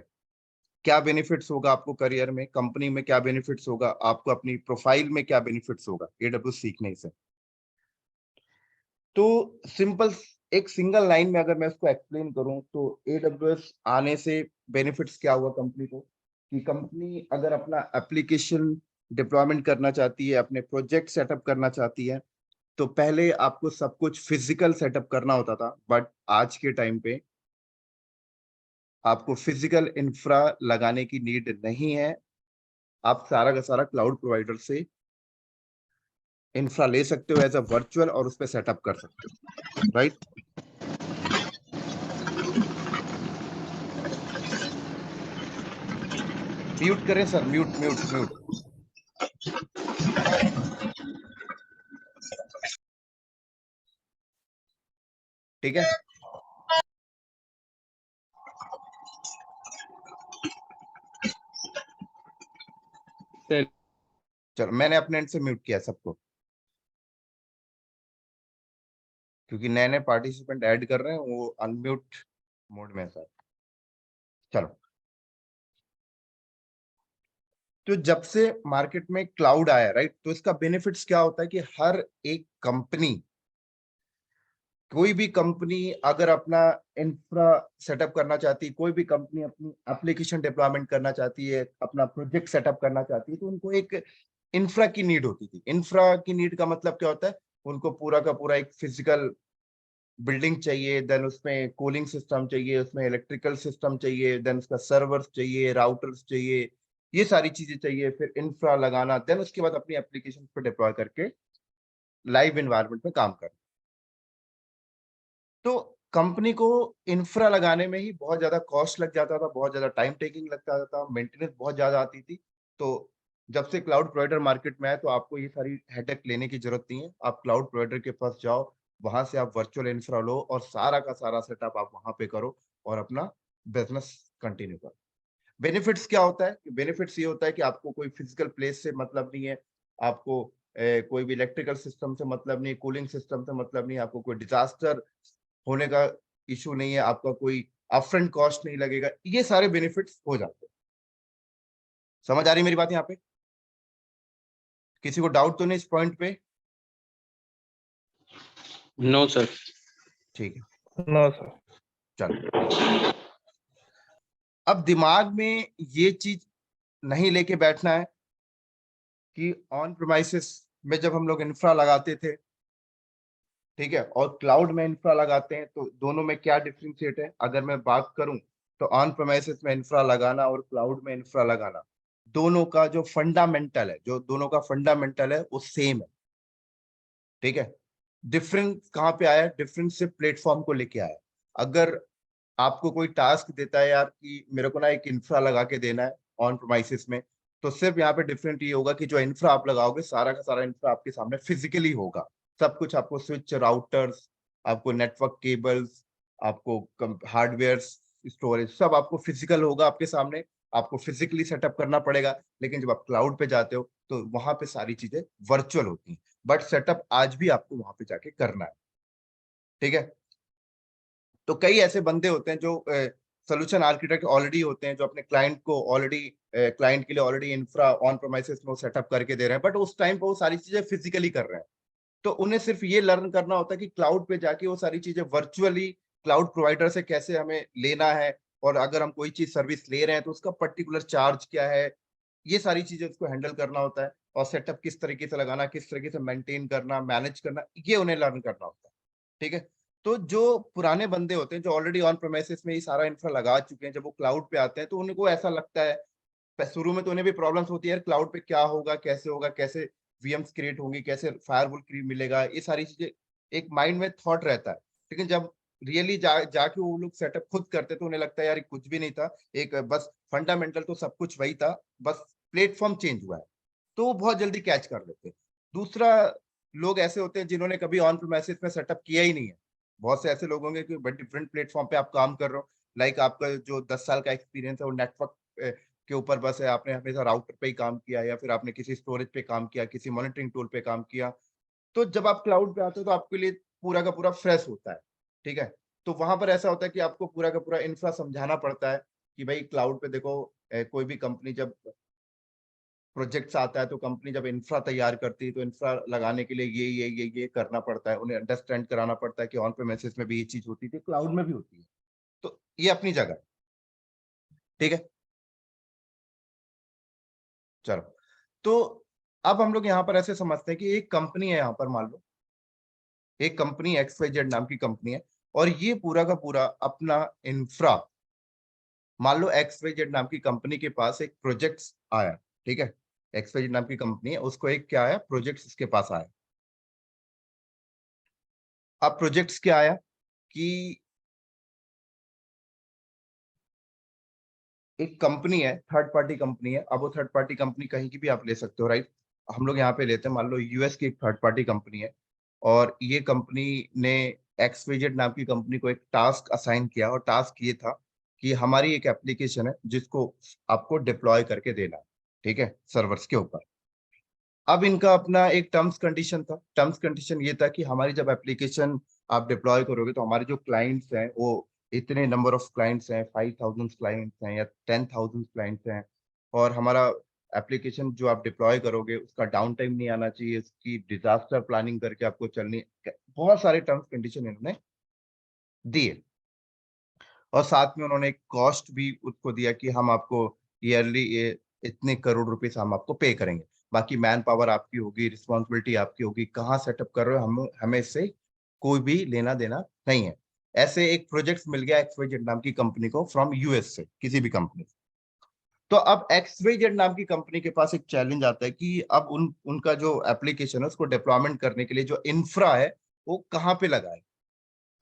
क्या बेनिफिट्स होगा आपको करियर में, कंपनी में क्या बेनिफिट्स होगा आपको, अपनी प्रोफाइल में क्या बेनिफिट्स होगा AWS सीखने से। तो सिंपल एक सिंगल लाइन में अगर मैं इसको एक्सप्लेन करूं तो AWS आने से बेनिफिट्स क्या हुआ कंपनी को, कि कंपनी अगर अपना एप्लीकेशन डिप्लॉयमेंट करना चाहती है, अपने प्रोजेक्ट सेटअप करना चाहती है, तो पहले आपको सब कुछ फिजिकल सेटअप करना होता था। बट आज के टाइम पे आपको फिजिकल इंफ्रा लगाने की नीड नहीं है, आप सारा का सारा क्लाउड प्रोवाइडर से इंफ्रा ले सकते हो एज अ वर्चुअल, और उस पर सेटअप कर सकते हो, राइट। म्यूट करें सर, म्यूट म्यूट म्यूट। ठीक है, चलो मैंने अपने एंड से म्यूट किया सबको, क्योंकि नए नए पार्टिसिपेंट ऐड कर रहे हैं, वो अनम्यूट मोड में है सर। चलो, तो जब से मार्केट में क्लाउड आया, राइट, तो इसका बेनिफिट्स क्या होता है कि हर एक कंपनी, कोई भी कंपनी अगर अपना इंफ्रा सेटअप करना चाहती है, कोई भी कंपनी अपनी एप्लीकेशन डेवलपमेंट करना चाहती है, अपना प्रोजेक्ट सेटअप करना चाहती है, तो उनको एक इंफ्रा की नीड होती थी। इंफ्रा की नीड का मतलब क्या होता है, उनको पूरा का पूरा एक फिजिकल बिल्डिंग चाहिए, देन उसमें कूलिंग सिस्टम चाहिए, उसमें इलेक्ट्रिकल सिस्टम चाहिए, देन उसका सर्वर्स चाहिए, राउटर्स चाहिए, ये सारी चीजें चाहिए, फिर इंफ्रा लगाना, देन उसके बाद अपनी एप्लीकेशन पे डिप्लॉय करके लाइव एनवायरनमेंट में काम करना। तो कंपनी को इंफ्रा लगाने में ही बहुत ज्यादा कॉस्ट लग जाता था, बहुत ज्यादा टाइम टेकिंग लगता था, मेंटेनेंस बहुत ज्यादा आती थी। तो जब से क्लाउड प्रोवाइडर मार्केट में आए तो आपको ये सारी हेडेक लेने की जरूरत नहीं है, आप क्लाउड प्रोवाइडर के पास जाओ, वहां से आप वर्चुअल इंफ्रा लो और सारा का सारा सेटअप आप वहां पे करो और अपना बिजनेस कंटिन्यू करो। बेनिफिट्स क्या होता है? बेनिफिट्स ये होता है कि आपको कोई फिजिकल प्लेस से मतलब नहीं है, आपको कोई भी इलेक्ट्रिकल सिस्टम से मतलब नहीं, कूलिंग सिस्टम से मतलब नहीं, आपको कोई डिजास्टर होने का इशू नहीं है, आपका कोई अपफ्रंट कॉस्ट नहीं लगेगा, ये सारे बेनिफिट्स हो जाते हैं। समझ आ रही मेरी बात यहाँ पे? किसी को डाउट तो नहीं इस पॉइंट पे? No sir. ठीक है, नो सर। चलो, अब दिमाग में ये चीज नहीं लेके बैठना है कि ऑन प्रीमाइसेस में जब हम लोग इंफ्रा लगाते थे, ठीक है, और क्लाउड में इंफ्रा लगाते हैं, तो दोनों में क्या डिफरेंशिएट है। अगर मैं बात करूं तो ऑन प्रीमाइसेस में इंफ्रा लगाना और क्लाउड में इंफ्रा लगाना, दोनों का जो फंडामेंटल है, जो दोनों का फंडामेंटल है वो सेम है। ठीक है, डिफरेंस कहाँ पे आया? डिफरेंस से प्लेटफॉर्म को लेके आया। अगर आपको कोई टास्क देता है यार कि मेरे को ना एक इंफ्रा लगा के देना है ऑन प्रोमाइसिस में, तो सिर्फ यहाँ पे डिफरेंट ये होगा कि जो इंफ्रा आप लगाओगे सारा का सारा इंफ्रा आपके सामने फिजिकली होगा। सब कुछ आपको स्विच, राउटर्स, आपको नेटवर्क केबल्स, आपको हार्डवेयर, स्टोरेज, सब आपको फिजिकल होगा आपके सामने, आपको फिजिकली सेटअप करना पड़ेगा। लेकिन जब आप क्लाउड पे जाते हो तो वहां पे सारी चीजें वर्चुअल होती हैं, बट सेटअप आज भी आपको वहां पे जाके करना है। ठीक है, तो कई ऐसे बंदे होते हैं जो सोल्यूशन आर्किटेक्ट ऑलरेडी होते हैं, जो अपने क्लाइंट को ऑलरेडी, क्लाइंट के लिए ऑलरेडी इंफ्रा ऑन प्रोमाइसेस में सेटअप करके दे रहे हैं, बट उस टाइम पे वो सारी चीजें फिजिकली कर रहे हैं। तो उन्हें सिर्फ ये लर्न करना होता है कि क्लाउड पे जाके वो सारी चीजें वर्चुअली क्लाउड प्रोवाइडर से कैसे हमें लेना है, और अगर हम कोई चीज सर्विस ले रहे हैं तो उसका पर्टिकुलर चार्ज क्या है, ये सारी चीजें उसको हैंडल करना होता है। और सेटअप किस तरीके से लगाना, किस तरीके से मेंटेन करना, मैनेज करना, ये उन्हें लर्न करना होता है। ठीक है, तो जो पुराने बंदे होते हैं जो ऑलरेडी ऑन प्रेमाइसेस में ये सारा इंफ्रा लगा चुके हैं, जब वो क्लाउड पे आते हैं तो उनको ऐसा लगता है, शुरू में तो उन्हें भी प्रॉब्लम्स होती है, यार क्लाउड पे क्या होगा, कैसे वीएम्स क्रिएट होंगी, कैसे फायरवॉल मिलेगा, ये सारी चीजें एक माइंड में थॉट रहता है। लेकिन जब रियली जाके वो लोग सेटअप खुद करते तो उन्हें लगता है यार कुछ भी नहीं था, एक बस फंडामेंटल तो सब कुछ वही था, बस प्लेटफॉर्म चेंज हुआ है, तो वो बहुत जल्दी कैच कर लेते हैं। दूसरा, लोग ऐसे होते हैं जिन्होंने कभी ऑन प्रेमाइसेस में सेटअप किया ही नहीं है। बहुत से ऐसे लोग होंगे कि डिफरेंट प्लेटफॉर्म पे आप काम कर रहे हो, लाइक आपका जो 10 साल का एक्सपीरियंस है वो नेटवर्क के ऊपर बस है, आपने हमेशा राउटर पे ही काम किया, या फिर आपने किसी स्टोरेज पे काम किया, किसी मॉनिटरिंग टूल पे काम किया। तो जब आप क्लाउड पे आते हो तो आपके लिए पूरा का पूरा फ्रेश होता है। ठीक है, तो वहां पर ऐसा होता है कि आपको पूरा का पूरा इंफ्रा समझाना पड़ता है कि भाई क्लाउड पे देखो, कोई भी कंपनी जब प्रोजेक्ट्स आता है तो कंपनी जब इंफ्रा तैयार करती है तो इंफ्रा लगाने के लिए ये करना पड़ता है, उन्हें अंडरस्टैंड कराना पड़ता है कि ऑन प्रेमिसेस में भी ये चीज होती थी, क्लाउड में भी होती है। तो ये अपनी जगह है। ठीक है, चलो, तो अब हम लोग यहाँ पर ऐसे समझते हैं कि एक कंपनी है, यहाँ पर मान लो एक कंपनी XYZ नाम की कंपनी है, और ये पूरा का पूरा अपना इंफ्रा, मान लो XYZ नाम की कंपनी के पास एक प्रोजेक्ट आया। ठीक है, XYZ नाम की कंपनी है, उसको एक क्या आया, प्रोजेक्ट उसके पास आया। अब प्रोजेक्ट्स क्या आया कि एक कंपनी है, थर्ड पार्टी कंपनी है। अब वो थर्ड पार्टी कंपनी कहीं की भी आप ले सकते हो, राइट। हम लोग यहाँ पे लेते हैं, मान लो यूएस की एक थर्ड पार्टी कंपनी है, और ये कंपनी ने XYZ नाम की कंपनी को एक टास्क असाइन किया, और टास्क ये था कि हमारी एक एप्लीकेशन है जिसको आपको डिप्लॉय करके देना है। ठीक है, सर्वर्स के ऊपर। अब इनका अपना एक टर्म्स कंडीशन था। टर्म्स कंडीशन ये था कि हमारी जब एप्लीकेशन आप डिप्लॉय करोगे तो हमारे जो क्लाइंट्स हैं वो इतने नंबर ऑफ क्लाइंट्स हैं, 5000 क्लाइंट्स हैं या 10,000 क्लाइंट्स हैं, और हमारा एप्लीकेशन जो आप डिप्लॉय करोगे उसका डाउन टाइम नहीं आना चाहिए, उसकी डिजास्टर प्लानिंग करके आपको चलनी, बहुत सारे टर्म्स कंडीशन इन्होंने दिए। और साथ में उन्होंने एक कॉस्ट भी उसको दिया कि हम आपको ईयरली इतने करोड़ रुपीस हम आपको पे करेंगे, बाकी मैन पावर आपकी होगी, रिस्पॉन्सिबिलिटी आपकी होगी, कहाँ सेटअप कर रहे हो हमें इससे कोई भी लेना देना नहीं है। ऐसे एक प्रोजेक्ट मिल गया XYZ नाम की कंपनी को फ्रॉम यूएस से, किसी भी कंपनी से। तो अब XYZ नाम की कंपनी के पास एक चैलेंज आता है कि अब उनका जो एप्लीकेशन है उसको डिप्लॉयमेंट करने के लिए जो इंफ्रा है वो कहाँ पे लगाए।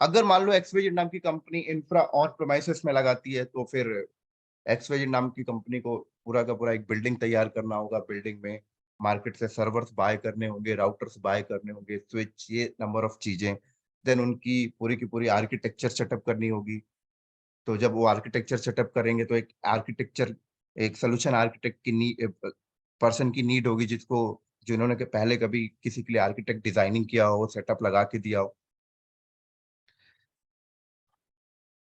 अगर मान लो XYZ नाम की कंपनी इंफ्रा ऑन प्रेमाइसेस में लगाती है तो फिर XYZ नाम की कंपनी को पूरा का पूरा एक बिल्डिंग तैयार करना होगा, बिल्डिंग में मार्केट से सर्वर्स बाय करने होंगे, राउटर्स बाय करने होंगे, स्विच, ये नंबर ऑफ चीजें। देन उनकी पूरी की पूरी आर्किटेक्चर सेटअप करनी होगी। तो जब वो आर्किटेक्चर सेटअप करेंगे तो एक सोल्यूशन आर्किटेक्ट की पर्सन की नीड होगी, जिन्होंने के पहले कभी किसी के लिए आर्किटेक्ट डिजाइनिंग किया हो, सेटअप लगा के दिया हो।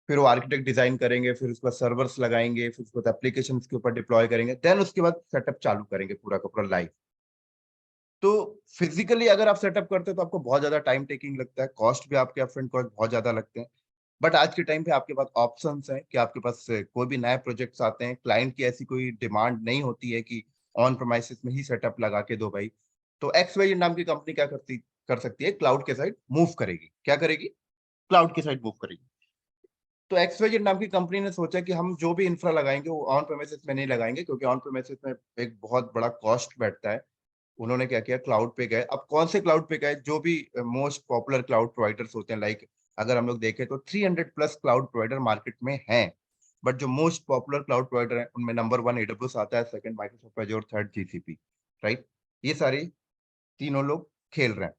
फिर वो आर्किटेक्ट डिजाइन करेंगे, फिर उसके बाद सर्वर्स लगाएंगे, फिर उसके बाद एप्लीकेशन के ऊपर डिप्लॉय करेंगे, देन उसके बाद सेटअप चालू करेंगे पूरा का पूरा लाइव। तो फिजिकली अगर आप सेटअप करते हो तो आपको बहुत ज्यादा टाइम टेकिंग लगता है, कॉस्ट भी आपके अपफ्रंट कॉस्ट बहुत ज्यादा लगते हैं। बट आज के टाइम पे आपके पास ऑप्शंस हैं कि आपके पास कोई भी नए प्रोजेक्ट्स आते हैं, क्लाइंट की ऐसी कोई डिमांड नहीं होती है कि ऑन प्रेमाइसेस में ही सेटअप लगा के दो भाई। तो XYZ नाम की कंपनी क्या कर सकती है, क्लाउड के साइड मूव करेगी। क्या करेगी, क्लाउड के साइड मूव करेगी। तो XYZ नाम की कंपनी ने सोचा कि हम जो भी इंफ्रा लगाएंगे वो ऑन प्रेमिसेस में नहीं लगाएंगे, क्योंकि ऑन प्रेमिसेस में एक बहुत बड़ा कॉस्ट बैठता है। उन्होंने क्या किया, क्लाउड पे गए। अब कौन से क्लाउड पे गए, जो भी मोस्ट पॉपुलर क्लाउड प्रोवाइडर्स होते हैं, लाइक अगर हम लोग देखें तो 300+ क्लाउड प्रोवाइडर मार्केट में हैं, बट जो मोस्ट पॉपुलर क्लाउड प्रोवाइडर है उनमें नंबर 1 AWS आता है, second Microsoft Azure, third GCP, right. ये सारे तीनों लोग खेल रहे हैं।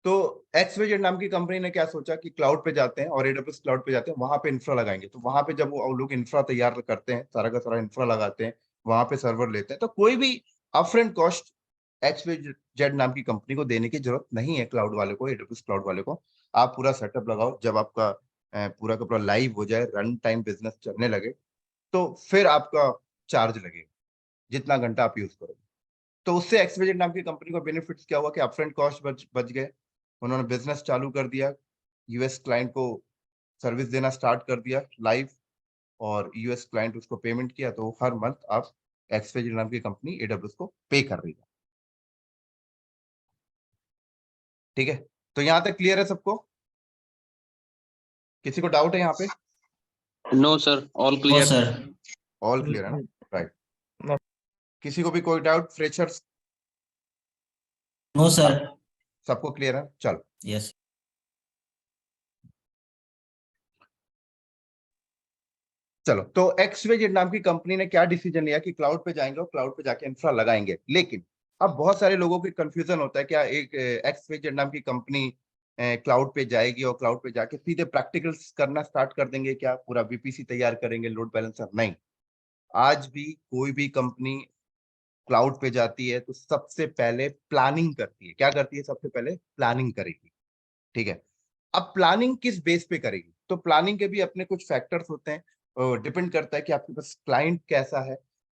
तो XYZ नाम की कंपनी ने क्या सोचा कि क्लाउड पे जाते हैं और AWS क्लाउड पे जाते हैं, वहां पे इंफ्रा लगाएंगे। तो वहां पे जब वो लोग इंफ्रा तैयार करते हैं, सारा का सारा इंफ्रा लगाते हैं, वहां पे सर्वर लेते हैं, तो कोई भी अपफ्रंट कॉस्ट XYZ नाम की कंपनी को देने की जरूरत नहीं है क्लाउड वाले को, AWS क्लाउड वाले को। आप पूरा सेटअप लगाओ, जब आपका पूरा का पूरा लाइव हो जाए, रन टाइम बिजनेस चलने लगे, तो फिर आपका चार्ज लगेगा जितना घंटा आप यूज करोगे। तो उससे XYZ नाम की कंपनी को बेनिफिट्स क्या हुआ कि अपफ्रंट कॉस्ट बच गए, उन्होंने बिजनेस चालू कर दिया, US क्लाइंट को सर्विस देना स्टार्ट कर दिया लाइव, और US क्लाइंट उसको पेमेंट किया, तो हर मंथ आप XYZ नाम की कंपनी AWS को पे कर रही है। ठीक है, तो यहां तक क्लियर है सबको? किसी को डाउट है यहाँ पे? No sir, all clear sir. All clear है ना, राइट। किसी को भी कोई डाउट? फ्रेशर्स? No sir. सबको क्लियर है? चलो, यस। चलो, तो XYZ नाम की कंपनी ने क्या डिसीजन लिया कि क्लाउड पे जाएंगे और क्लाउड पे जाके इंफ्रा लगाएंगे। लेकिन अब बहुत सारे लोगों की कंफ्यूजन होता है, क्या एक XYZ नाम की कंपनी क्लाउड पे जाएगी और क्लाउड पे जाके सीधे प्रैक्टिकल्स करना स्टार्ट कर देंगे क्या, पूरा VPC तैयार करेंगे, लोड बैलेंसर? नहीं। आज भी कोई भी कंपनी क्लाउड पे जाती है तो सबसे पहले प्लानिंग करती है। क्या करती है? सबसे पहले प्लानिंग करेगी। ठीक है, अब प्लानिंग किस बेस पे करेगी? तो प्लानिंग के भी अपने कुछ फैक्टर्स होते हैं, डिपेंड करता है कि आपके पास क्लाइंट कैसा है।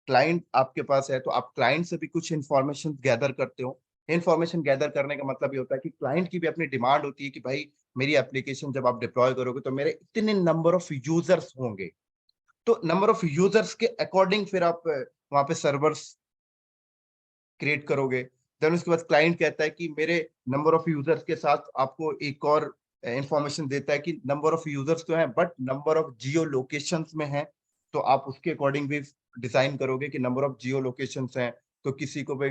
क्लाइंट आपके पास है तो आप क्लाइंट से भी कुछ इंफॉर्मेशन गैदर करते हो। इंफॉर्मेशन गैदर करने का मतलब ये होता है कि क्लाइंट की भी अपनी डिमांड होती है कि भाई मेरी एप्लीकेशन जब आप डिप्लॉय करोगे तो मेरे इतने नंबर ऑफ यूजर्स होंगे, तो नंबर ऑफ यूजर्स के अकॉर्डिंग फिर आप वहां पे सर्वर्स क्रिएट करोगे। देन उसके बाद क्लाइंट कहता है कि मेरे नंबर ऑफ यूजर्स के साथ आपको एक और इंफॉर्मेशन देता है कि नंबर ऑफ यूजर्स तो हैं but number of Jio locations में है, तो आप उसके अकॉर्डिंग भी डिजाइन करोगे कि नंबर ऑफ जियो लोकेशंस हैं तो किसी को भी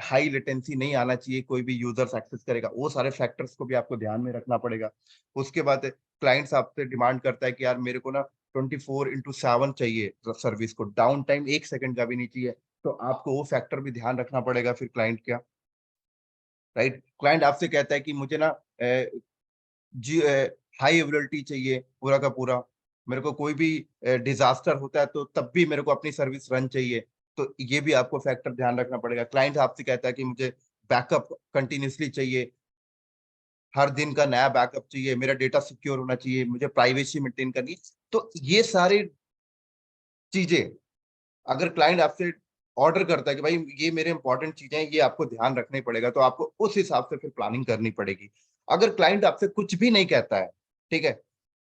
हाई लेटेंसी नहीं आना चाहिए, कोई भी यूजर्स एक्सेस करेगा। वो सारे फैक्टर्स को भी आपको ध्यान में रखना पड़ेगा। उसके बाद क्लाइंट्स आपसे डिमांड करता है कि यार मेरे को ना 24/7 चाहिए सर्विस को, डाउन टाइम 1 सेकंड का भी नहीं चाहिए, तो आपको वो फैक्टर भी ध्यान रखना पड़ेगा फिर क्लाइंट का, राइट। क्लाइंट आपसे कहता है कि मुझे ना हाई अवेलेबिलिटी चाहिए पूरा का पूरा, मेरे को कोई भी डिजास्टर होता है तो तब भी मेरे को अपनी सर्विस रन चाहिए, तो ये भी आपको फैक्टर ध्यान रखना पड़ेगा। क्लाइंट आपसे कहता है कि मुझे बैकअप कंटिन्यूसली चाहिए, हर दिन का नया बैकअप चाहिए, मेरा डेटा सिक्योर होना चाहिए, मुझे प्राइवेसी मेंटेन करनी है। तो ये सारी चीजें अगर क्लाइंट आपसे ऑर्डर करता है कि भाई ये मेरे इंपॉर्टेंट चीजें हैं, ये आपको ध्यान रखना ही पड़ेगा, तो आपको उस हिसाब से फिर प्लानिंग करनी पड़ेगी। अगर क्लाइंट आपसे कुछ भी नहीं कहता है, ठीक है,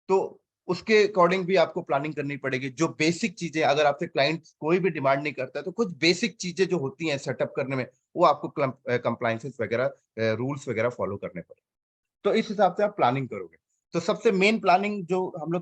तो उसके अकॉर्डिंग भी आपको प्लानिंग करनी पड़ेगी। जो बेसिक चीजें, अगर आपसे क्लाइंट कोई भी डिमांड नहीं करता है तो कुछ बेसिक चीजें जो होती हैं सेटअप करने में, वो आपको कंप्लायंसेस वगैरह, रूल्स वगैरह फॉलो करने पड़ेंगे। तो इस हिसाब से आप प्लानिंग करोगे। तो सबसे मेन प्लानिंग जो हम लोग